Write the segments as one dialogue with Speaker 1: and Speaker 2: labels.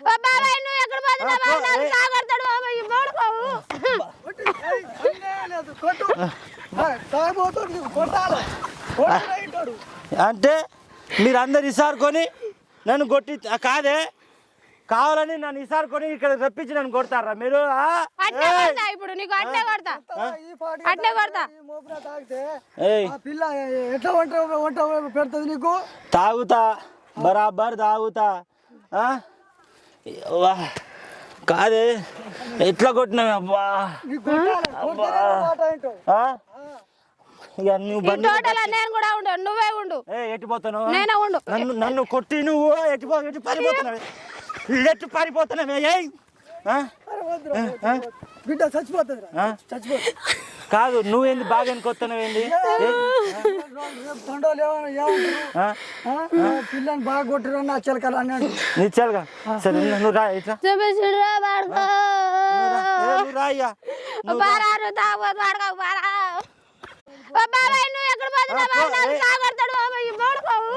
Speaker 1: బాబాయ్ నువ్వు ఎక్కడ పోతున్నావు నాకు సాగడతాడు బాబాయ్ మోడుకోవు
Speaker 2: అంటే మీరందరు ఇసారుకొని నన్ను కొట్టి కాదే కావాలని నన్ను ఇసారుకొని ఇక్కడ రప్పించి నన్ను కొడతారా మీరు?
Speaker 1: ఇప్పుడు నీకు అట్టే కొడతా అట్టే కొడతా.
Speaker 3: పిల్ల ఎట్లా వంట పెడుతుంది నీకు?
Speaker 2: తాగుతా బరాబర్ తాగుతా. కాదే ఎట్లా కొట్టినావు అబ్బా?
Speaker 1: నేను కూడా ఉండు నువ్వే ఉండు.
Speaker 2: ఎట్టిపోతాను
Speaker 1: నేనే ఉండు.
Speaker 2: నన్ను కొట్టి నువ్వు ఎట్టి పారిపోతున్నావు ఎట్టు పారిపోతున్నావే?
Speaker 3: బిడ్డ చచ్చిపోతుంది చచ్చిపోతుంది.
Speaker 2: కాదు నువ్వేంది బాగా కొత్తనవు ఏంది?
Speaker 3: పిల్లని బాగా కొట్టిరు నా చిలకలు అన్నాడు.
Speaker 2: నిచ్చాలుగా సరే నువ్వు రా ఇట్లా రాయ్యా.
Speaker 1: బాబాయ్ నువ్వు ఎక్కడ పోతున్నావు నాకు సాగడతాడు బాబాయ్ మోడుకోవు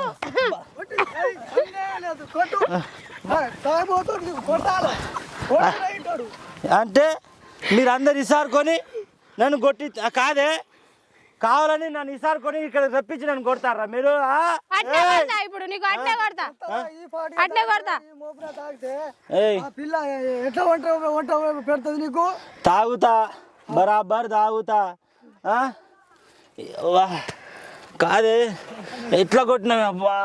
Speaker 2: అంటే మీరందరు ఇసారుకొని నన్ను కొట్టి కాదే కావాలని నన్ను ఇసారుకొని ఇక్కడ రప్పించి నన్ను కొడతారా మీరు?
Speaker 1: ఇప్పుడు నీకు అట్టే కొడతా అట్టే కొడతా.
Speaker 3: పిల్ల ఎట్లా వంట పెడుతుంది నీకు?
Speaker 2: తాగుతా బరాబర్ తాగుతా. కాదే ఎట్లా కొట్టినావు అబ్బా?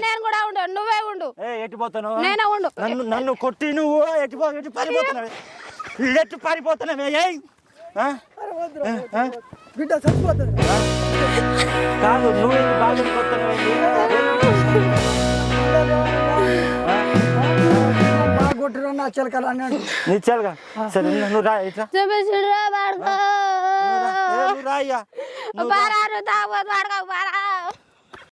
Speaker 1: నేను కూడా ఉండు నువ్వే ఉండు.
Speaker 2: ఎట్టిపోతాను?
Speaker 1: నేనే ఉండు.
Speaker 2: నన్ను కొట్టి నువ్వు ఎట్టి పారిపోతున్నావు ఎట్టు పారిపోతున్నావే?
Speaker 3: బిడ్డ చచ్చిపోతుంది.
Speaker 2: కాదు నువ్వేంది బాగా కొత్తనవు
Speaker 3: కొట్టిరు నా చిలకలు అన్నాడు.
Speaker 2: నిచ్చాలుగా సరే నువ్వు రా ఇట్లా రాయ్యా.